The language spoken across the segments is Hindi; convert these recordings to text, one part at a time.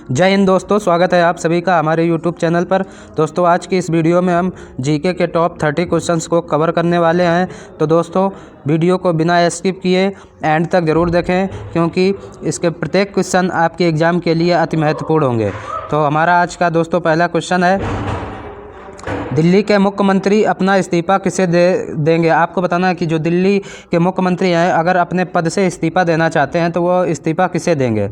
जय हिंद दोस्तों, स्वागत है आप सभी का हमारे यूट्यूब चैनल पर। दोस्तों आज की इस वीडियो में हम जीके के टॉप 30 क्वेश्चंस को कवर करने वाले हैं। तो दोस्तों वीडियो को बिना स्किप किए एंड तक ज़रूर देखें, क्योंकि इसके प्रत्येक क्वेश्चन आपके एग्ज़ाम के लिए अति महत्वपूर्ण होंगे। तो हमारा आज का दोस्तों पहला क्वेश्चन है, दिल्ली के मुख्यमंत्री अपना इस्तीफ़ा किसे देंगे। आपको बताना है कि जो दिल्ली के मुख्यमंत्री हैं, अगर अपने पद से इस्तीफ़ा देना चाहते हैं तो वो इस्तीफ़ा किसे देंगे।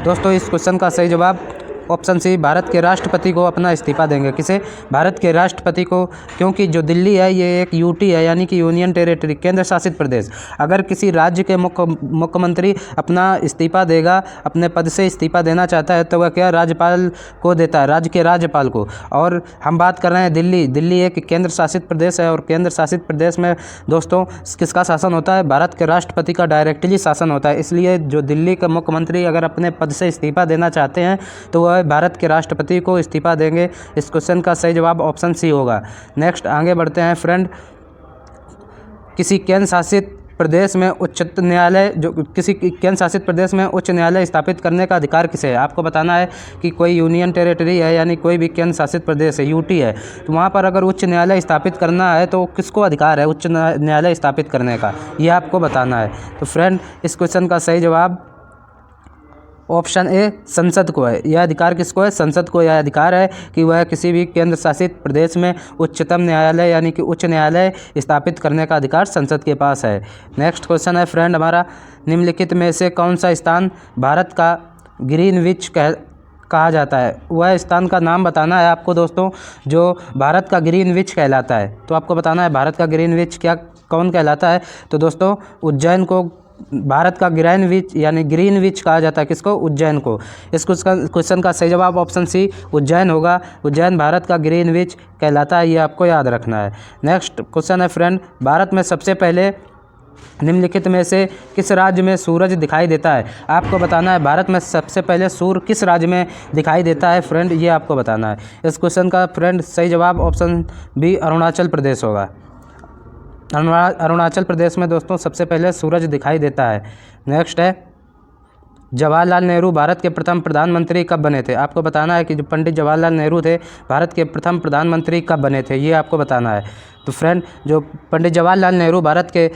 दोस्तों इस क्वेश्चन का सही जवाब ऑप्शन सी, भारत के राष्ट्रपति को अपना इस्तीफ़ा देंगे। किसे? भारत के राष्ट्रपति को, क्योंकि जो दिल्ली है ये एक यूटी है, यानी कि यूनियन टेरिटरी, केंद्र शासित प्रदेश। अगर किसी राज्य के मुख्यमंत्री अपना इस्तीफ़ा देगा, अपने पद से इस्तीफ़ा देना चाहता है, तो वह क्या राज्यपाल को देता है, राज्य के राज्यपाल को। और हम बात कर रहे हैं दिल्ली एक केंद्र शासित प्रदेश है, और केंद्र शासित प्रदेश में दोस्तों किसका शासन होता है? भारत के राष्ट्रपति का डायरेक्टली शासन होता है। इसलिए जो दिल्ली के मुख्यमंत्री अगर अपने पद से इस्तीफ़ा देना चाहते हैं तो वह भारत के राष्ट्रपति को इस्तीफ़ा देंगे। इस क्वेश्चन का सही जवाब ऑप्शन सी होगा। नेक्स्ट आगे बढ़ते हैं फ्रेंड, किसी केंद्र शासित प्रदेश में उच्चतम न्यायालय किसी केंद्र शासित प्रदेश में उच्च न्यायालय स्थापित करने का अधिकार किसे है। आपको बताना है कि कोई यूनियन टेरिटरी है, यानी कोई भी केंद्र शासित प्रदेश है, यूटी है, तो वहाँ पर अगर उच्च न्यायालय स्थापित करना है तो किसको अधिकार है उच्च न्यायालय स्थापित करने का, ये आपको बताना है। तो फ्रेंड इस क्वेश्चन का सही जवाब ऑप्शन ए, संसद को है। यह अधिकार किसको है? संसद को यह अधिकार है कि वह किसी भी केंद्र शासित प्रदेश में उच्चतम न्यायालय यानी कि उच्च न्यायालय स्थापित करने का अधिकार संसद के पास है। नेक्स्ट क्वेश्चन है फ्रेंड हमारा, निम्नलिखित में से कौन सा स्थान भारत का ग्रीनविच कहा जाता है। वह स्थान का नाम बताना है आपको दोस्तों जो भारत का ग्रीनविच कहलाता है। तो आपको बताना है भारत का ग्रीनविच कौन कहलाता है। तो दोस्तों उज्जैन को भारत का ग्रीनविच यानी ग्रीनविच कहा जाता है। किसको? उज्जैन को। इस क्वेश्चन का सही जवाब ऑप्शन सी, उज्जैन होगा। उज्जैन भारत का ग्रीनविच कहलाता है, ये आपको याद रखना है। नेक्स्ट क्वेश्चन है फ्रेंड, भारत में सबसे पहले निम्नलिखित में से किस राज्य में सूरज दिखाई देता है। आपको बताना है भारत में सबसे पहले सूर्य किस राज्य में दिखाई देता है फ्रेंड, ये आपको बताना है। इस क्वेश्चन का फ्रेंड सही जवाब ऑप्शन बी, अरुणाचल प्रदेश होगा। अरुणाचल प्रदेश में दोस्तों सबसे पहले सूरज दिखाई देता है। नेक्स्ट है, जवाहरलाल नेहरू भारत के प्रथम प्रधानमंत्री कब बने थे। आपको बताना है कि जो पंडित जवाहरलाल नेहरू थे भारत के प्रथम प्रधानमंत्री कब बने थे, ये आपको बताना है। तो फ्रेंड जो पंडित जवाहरलाल नेहरू भारत के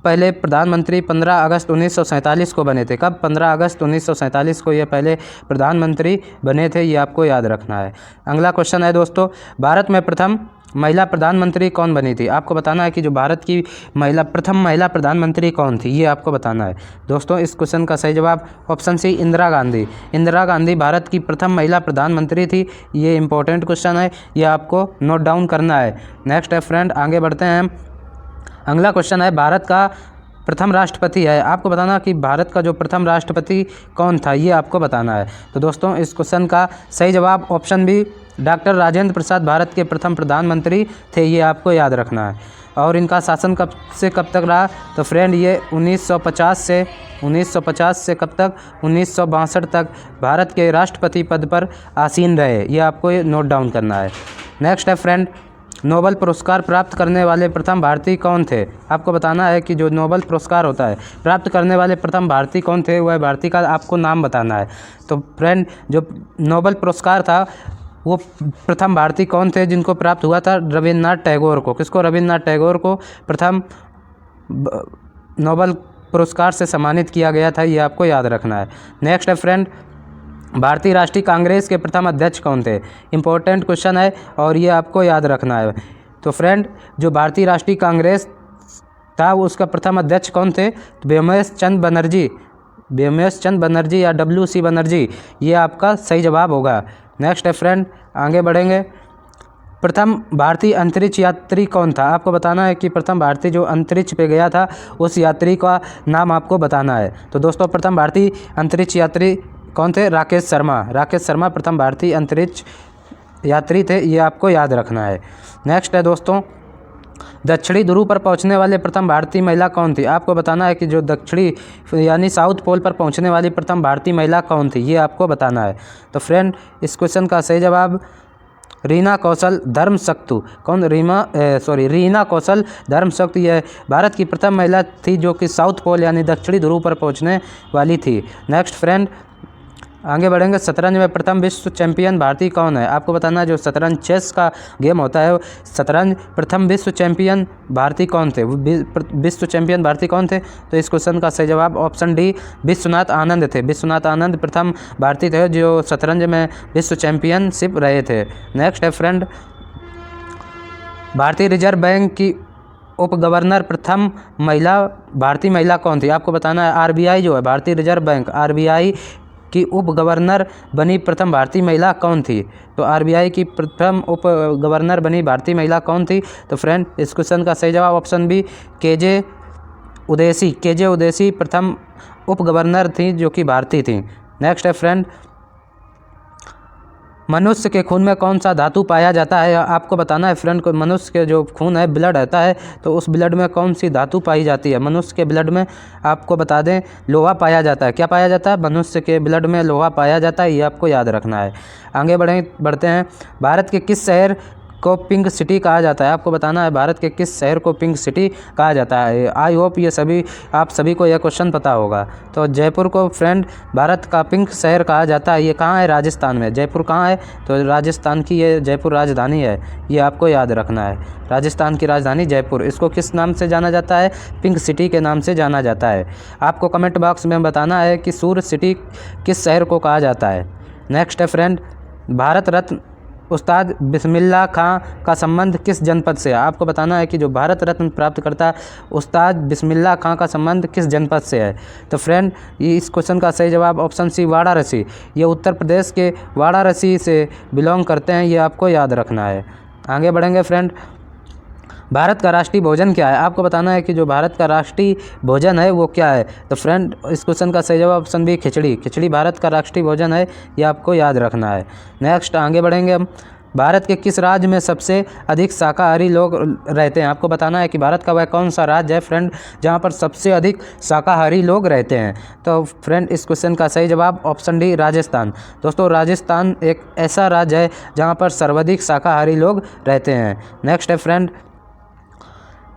पहले प्रधानमंत्री 15 अगस्त 1947 को बने थे। कब? 15 अगस्त 1947 को ये पहले प्रधानमंत्री बने थे, ये आपको याद रखना है। अगला क्वेश्चन है दोस्तों, भारत में प्रथम महिला प्रधानमंत्री कौन बनी थी। आपको बताना है कि जो भारत की प्रथम महिला प्रधानमंत्री कौन थी, ये आपको बताना है। दोस्तों इस क्वेश्चन का सही जवाब ऑप्शन सी, इंदिरा गांधी। इंदिरा गांधी भारत की प्रथम महिला प्रधानमंत्री थी। ये इंपॉर्टेंट क्वेश्चन है, ये आपको नोट डाउन करना है। नेक्स्ट है फ्रेंड, आगे बढ़ते हैं। अगला क्वेश्चन है, भारत का प्रथम राष्ट्रपति है। आपको बताना कि भारत का जो प्रथम राष्ट्रपति कौन था, ये आपको बताना है। तो दोस्तों इस क्वेश्चन का सही जवाब option B, doctor Rajendra Prasad Bharat के प्रथम प्रधानमंत्री थे, ये आपको याद रखना है। और इनका शासन कब से कब तक रहा। तो फ्रेंड ये 1950 से कब तक? 1962 तक भारत के राष्ट्रपति पद पर आसीन रहे, ये आपको नोट डाउन करना है। नेक्स्ट है फ्रेंड, नोबेल पुरस्कार प्राप्त करने वाले प्रथम भारतीय कौन थे। आपको बताना है कि जो नोबेल पुरस्कार होता है प्राप्त करने वाले प्रथम भारतीय कौन थे, वह भारतीय का आपको नाम बताना है। तो फ्रेंड जो नोबेल पुरस्कार था वो प्रथम भारतीय कौन थे जिनको प्राप्त हुआ था? रविन्द्रनाथ टैगोर को। किसको? रविन्द्रनाथ टैगोर को प्रथम नोबेल पुरस्कार से सम्मानित किया गया था, ये आपको याद रखना है। नेक्स्ट है फ्रेंड, भारतीय राष्ट्रीय कांग्रेस के प्रथम अध्यक्ष कौन थे। इंपॉर्टेंट क्वेश्चन है और ये आपको याद रखना है। तो फ्रेंड जो भारतीय राष्ट्रीय कांग्रेस था उसका प्रथम अध्यक्ष कौन थे? तो व्योमेश चंद्र बनर्जी या WC बनर्जी, ये आपका सही जवाब होगा। नेक्स्ट है फ्रेंड, आगे बढ़ेंगे। प्रथम भारतीय अंतरिक्ष यात्री कौन था। आपको बताना है कि प्रथम भारतीय जो अंतरिक्ष पे गया था उस यात्री का नाम आपको बताना है। तो दोस्तों प्रथम भारतीय अंतरिक्ष यात्री कौन थे? राकेश शर्मा प्रथम भारतीय अंतरिक्ष यात्री थे, ये आपको याद रखना है। नेक्स्ट है दोस्तों, दक्षिणी ध्रुव पर पहुंचने वाले प्रथम भारतीय महिला कौन थी। आपको बताना है कि जो दक्षिणी यानी साउथ पोल पर पहुंचने वाली प्रथम भारतीय महिला कौन थी, ये आपको बताना है। तो फ्रेंड इस क्वेश्चन का सही जवाब रीना कौशल धर्मशक्तु रीना कौशल धर्मशक्तु यह भारत की प्रथम महिला थी जो कि साउथ पोल यानी दक्षिणी ध्रुव पर पहुंचने वाली थी। नेक्स्ट फ्रेंड आगे बढ़ेंगे। शतरंज में प्रथम विश्व चैंपियन भारतीय कौन है? आपको बताना है जो शतरंज चेस का गेम होता है, शतरंज प्रथम विश्व चैंपियन भारतीय कौन थे? विश्व चैंपियन भारतीय कौन थे? तो इस क्वेश्चन का सही जवाब ऑप्शन डी विश्वनाथ आनंद थे। विश्वनाथ आनंद प्रथम भारतीय थे जो शतरंज में विश्व चैंपियनशिप रहे थे। नेक्स्ट है फ्रेंड, भारतीय रिजर्व बैंक की उप गवर्नर प्रथम भारतीय महिला कौन थी? आपको बताना है आरबीआई जो है, भारतीय रिजर्व बैंक आरबीआई की उप गवर्नर बनी प्रथम भारतीय महिला कौन थी? तो आरबीआई की प्रथम उप गवर्नर बनी भारतीय महिला कौन थी? तो फ्रेंड इस क्वेश्चन का सही जवाब ऑप्शन बी केजे उदेसी प्रथम उप गवर्नर थी जो कि भारतीय थी। नेक्स्ट है फ्रेंड, मनुष्य के खून में कौन सा धातु पाया जाता है? आपको बताना है फ्रेंड को मनुष्य के जो खून है ब्लड रहता है तो उस ब्लड में कौन सी धातु पाई जाती है? मनुष्य के ब्लड में आपको बता दें लोहा पाया जाता है। क्या पाया जाता है? मनुष्य के ब्लड में लोहा पाया जाता है, ये आपको याद रखना है। आगे बढ़ते हैं। भारत के किस शहर को पिंक सिटी कहा जाता है? आपको बताना है भारत के किस शहर को पिंक सिटी कहा जाता है। आई होप ये आप सभी को यह क्वेश्चन पता होगा। तो जयपुर को फ्रेंड भारत का पिंक शहर कहा जाता है। ये कहाँ है? राजस्थान में। जयपुर कहाँ है? तो राजस्थान की ये जयपुर राजधानी है, ये आपको याद रखना है। राजस्थान की राजधानी जयपुर, इसको किस नाम से जाना जाता है? पिंक सिटी के नाम से जाना जाता है। आपको कमेंट बॉक्स में बताना है कि सूर्य सिटी किस शहर को कहा जाता है। नेक्स्ट है फ्रेंड, भारत रत्न उस्ताद बिस्मिल्लाह खां का संबंध किस जनपद से है? आपको बताना है कि जो भारत रत्न प्राप्त करता उस्ताद बिस्मिल्लाह खां का संबंध किस जनपद से है? तो फ्रेंड ये इस क्वेश्चन का सही जवाब ऑप्शन सी वाराणसी, ये उत्तर प्रदेश के वाराणसी से बिलोंग करते हैं, ये आपको याद रखना है। आगे बढ़ेंगे फ्रेंड, भारत का राष्ट्रीय भोजन क्या है? आपको बताना है कि जो भारत का राष्ट्रीय भोजन है वो क्या है? तो फ्रेंड इस क्वेश्चन का सही जवाब ऑप्शन बी खिचड़ी भारत का राष्ट्रीय भोजन है, ये आपको याद रखना है। नेक्स्ट आगे बढ़ेंगे हम, भारत के किस राज्य में सबसे अधिक शाकाहारी लोग रहते हैं? आपको बताना है कि भारत का वह कौन सा राज्य है फ्रेंड जहाँ पर सबसे अधिक शाकाहारी लोग रहते हैं? तो फ्रेंड इस क्वेश्चन का सही जवाब ऑप्शन डी राजस्थान। दोस्तों राजस्थान एक ऐसा राज्य है जहाँ पर सर्वाधिक शाकाहारी लोग रहते हैं। नेक्स्ट है फ्रेंड,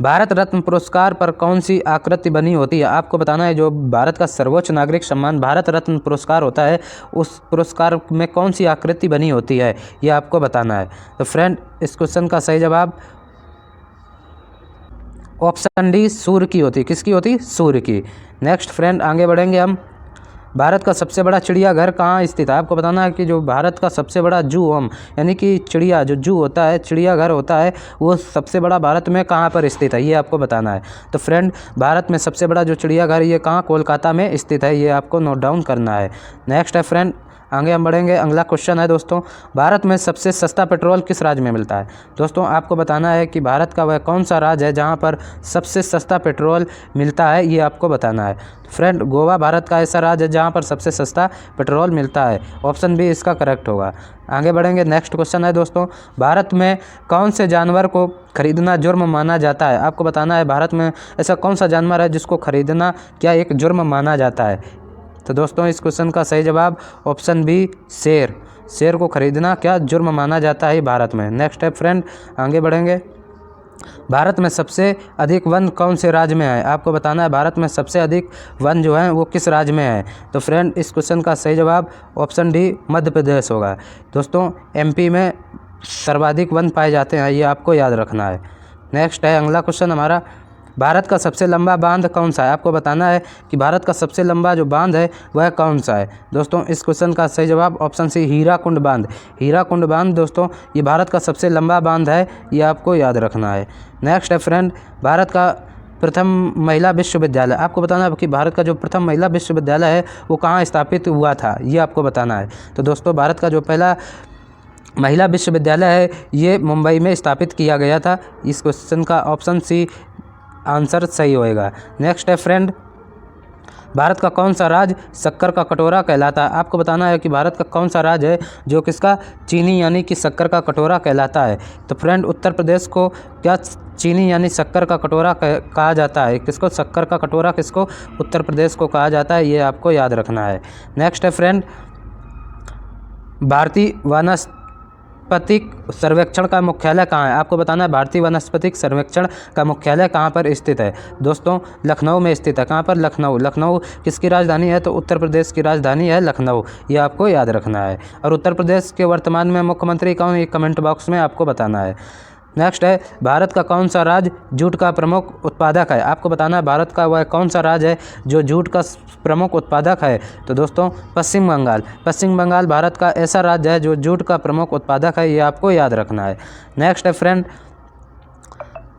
भारत रत्न पुरस्कार पर कौन सी आकृति बनी होती है? आपको बताना है जो भारत का सर्वोच्च नागरिक सम्मान भारत रत्न पुरस्कार होता है उस पुरस्कार में कौन सी आकृति बनी होती है, ये आपको बताना है। तो फ्रेंड इस क्वेश्चन का सही जवाब ऑप्शन डी सूर्य की होती। किसकी होती? सूर्य की। नेक्स्ट फ्रेंड आगे बढ़ेंगे हम, भारत का सबसे बड़ा चिड़ियाघर कहाँ स्थित है? आपको बताना है कि जो भारत का सबसे बड़ा यानी कि चिड़िया जो जू होता है, चिड़ियाघर होता है, वो सबसे बड़ा भारत में कहाँ पर स्थित है, ये आपको बताना है। तो फ्रेंड भारत में सबसे बड़ा जो चिड़ियाघर ये कहाँ? कोलकाता में स्थित है, ये आपको नोट डाउन करना है। नेक्स्ट है फ्रेंड आगे हम बढ़ेंगे। अगला क्वेश्चन है दोस्तों, भारत में सबसे सस्ता पेट्रोल किस राज्य में मिलता है? दोस्तों आपको बताना है कि भारत का वह कौन सा राज्य है जहां पर सबसे सस्ता पेट्रोल मिलता है, ये आपको बताना है। फ्रेंड गोवा भारत का ऐसा राज्य है जहां पर सबसे सस्ता पेट्रोल मिलता है, ऑप्शन बी इसका करेक्ट होगा। आगे बढ़ेंगे। नेक्स्ट क्वेश्चन है दोस्तों, भारत में कौन से जानवर को खरीदना जुर्म माना जाता है? आपको बताना है भारत में ऐसा कौन सा जानवर है जिसको खरीदना क्या एक जुर्म माना जाता है? तो दोस्तों इस क्वेश्चन का सही जवाब ऑप्शन बी शेर को खरीदना क्या जुर्म माना जाता है भारत में। नेक्स्ट है फ्रेंड आगे बढ़ेंगे, भारत में सबसे अधिक वन कौन से राज्य में है? आपको बताना है भारत में सबसे अधिक वन जो है वो किस राज्य में है? तो फ्रेंड इस क्वेश्चन का सही जवाब ऑप्शन डी मध्य प्रदेश होगा। दोस्तों एमपी में सर्वाधिक वन पाए जाते हैं, ये आपको याद रखना है। नेक्स्ट है अगला क्वेश्चन हमारा, भारत का सबसे लंबा बांध कौन सा है? आपको बताना है कि भारत का सबसे लंबा जो बांध है वह कौन सा है? दोस्तों इस क्वेश्चन का सही जवाब ऑप्शन सी हीराकुंड बांध दोस्तों ये भारत का सबसे लंबा बांध है, ये आपको याद रखना है। नेक्स्ट है फ्रेंड, भारत का प्रथम महिला विश्वविद्यालय। आपको बताना है कि भारत का जो प्रथम महिला विश्वविद्यालय है वो कहाँ स्थापित हुआ था, ये आपको बताना है। तो दोस्तों भारत का जो पहला महिला विश्वविद्यालय है ये मुंबई में स्थापित किया गया था। इस क्वेश्चन का ऑप्शन सी आंसर सही होएगा। नेक्स्ट है फ्रेंड, भारत का कौन सा राज्य शक्कर का कटोरा कहलाता है? आपको बताना है कि भारत का कौन सा राज्य है जो किसका चीनी यानी कि शक्कर का कटोरा कहलाता है? तो फ्रेंड उत्तर प्रदेश को क्या चीनी यानी शक्कर का कटोरा कहा जाता है? किसको शक्कर का कटोरा किसको? उत्तर प्रदेश को कहा जाता है, ये आपको याद रखना है। नेक्स्ट है फ्रेंड, भारतीय वनस्पतिक सर्वेक्षण का मुख्यालय कहाँ है? आपको बताना है भारतीय वनस्पतिक सर्वेक्षण का मुख्यालय कहाँ पर स्थित है? दोस्तों लखनऊ में स्थित है। कहाँ पर? लखनऊ। लखनऊ किसकी राजधानी है? तो उत्तर प्रदेश की राजधानी है लखनऊ, ये आपको याद रखना है। और उत्तर प्रदेश के वर्तमान में मुख्यमंत्री कौन, ये कमेंट बॉक्स में आपको बताना है। नेक्स्ट है, भारत का कौन सा राज्य जूट का प्रमुख उत्पादक है? आपको बताना है भारत का वह कौन सा राज्य है जो जूट का प्रमुख उत्पादक है? तो दोस्तों पश्चिम बंगाल। पश्चिम बंगाल भारत का ऐसा राज्य है जो जूट का प्रमुख उत्पादक है, ये आपको याद रखना है। नेक्स्ट है फ्रेंड,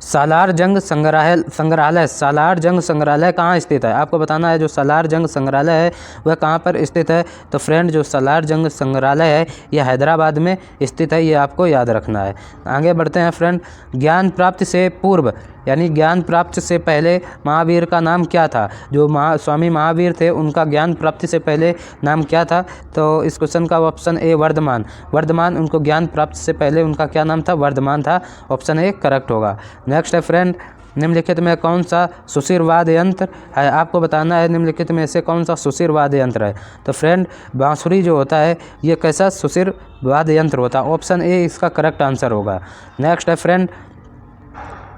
सालार जंग संग्रहालय सालार जंग संग्रहालय कहाँ स्थित है? आपको बताना है जो सालार जंग संग्रहालय है वह कहाँ पर स्थित है? तो फ्रेंड जो सालार जंग संग्रहालय है यह हैदराबाद में स्थित है, ये आपको याद रखना है। आगे बढ़ते हैं फ्रेंड, ज्ञान प्राप्ति से पूर्व यानी ज्ञान प्राप्ति से पहले महावीर का नाम क्या था? जो स्वामी महावीर थे उनका ज्ञान प्राप्ति से पहले नाम क्या था? तो इस क्वेश्चन का ऑप्शन ए वर्धमान। वर्धमान, उनको ज्ञान प्राप्ति से पहले उनका क्या नाम था? वर्धमान था। ऑप्शन ए करेक्ट होगा। नेक्स्ट है फ्रेंड, निम्नलिखित में कौन सा सुशिर वाद्य यंत्र है? आपको बताना है निम्नलिखित में से कौन सा सुशिर वाद्य यंत्र है? तो फ्रेंड बांसुरी जो होता है ये कैसा सुशिर वाद्य यंत्र होता है? ऑप्शन ए इसका करेक्ट आंसर होगा। नेक्स्ट है फ्रेंड,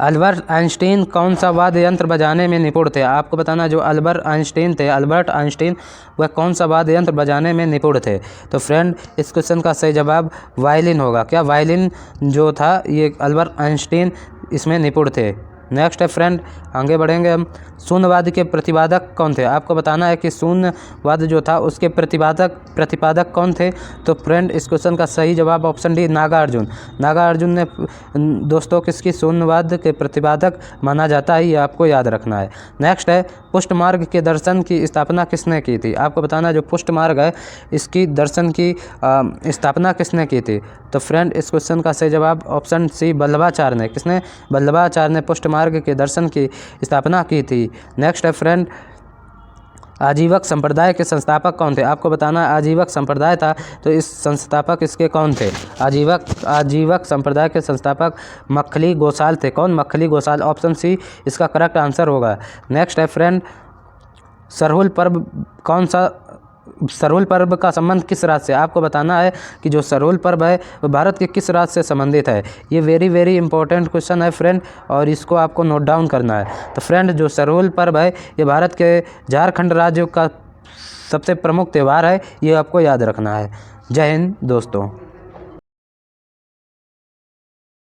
अल्बर्ट आइंस्टीन कौन सा वाद्य यंत्र बजाने में निपुण थे? आपको बताना जो अल्बर्ट आइंस्टीन वह कौन सा वाद्य यंत्र बजाने में निपुण थे? तो फ्रेंड इस क्वेश्चन का सही जवाब वायलिन होगा। क्या वायलिन जो था ये अल्बर्ट आइंस्टीन इसमें निपुण थे। नेक्स्ट है फ्रेंड, आगे बढ़ेंगे हम, शून्यवाद के प्रतिपादक कौन थे? आपको बताना है कि शून्यवाद जो था उसके प्रतिपादक कौन थे? तो फ्रेंड इस क्वेश्चन का सही जवाब ऑप्शन डी नागार्जुन। नागार्जुन ने दोस्तों किसकी शून्यवाद के प्रतिपादक माना जाता है, ये आपको याद रखना है। नेक्स्ट है, पुष्ट मार्ग के दर्शन की स्थापना किसने की थी? आपको बताना है जो पुष्ट मार्ग है इसकी दर्शन की स्थापना किसने की थी? तो फ्रेंड इस क्वेश्चन का सही जवाब ऑप्शन सी वल्लभाचार्य ने। किसने? वल्लभाचार्य ने पुष्ट मार्ग के दर्शन की स्थापना की थी। नेक्स्ट है फ्रेंड, आजीवक संप्रदाय के संस्थापक कौन थे? आपको बताना आजीवक संप्रदाय था तो इस संस्थापक इसके कौन थे? आजीवक संप्रदाय के संस्थापक मक्खली गोसाल थे। कौन? मक्खली गोसाल। ऑप्शन सी इसका करेक्ट आंसर होगा। नेक्स्ट है फ्रेंड, सरहुल पर्व का संबंध किस राज्य से? आपको बताना है कि जो सरहुल पर्व है वो भारत के किस राज्य से संबंधित है। ये वेरी इंपॉर्टेंट क्वेश्चन है फ्रेंड और इसको आपको नोट डाउन करना है। तो फ्रेंड जो सरहुल पर्व है ये भारत के झारखंड राज्य का सबसे प्रमुख त्यौहार है, ये आपको याद रखना है। जय हिंद दोस्तों।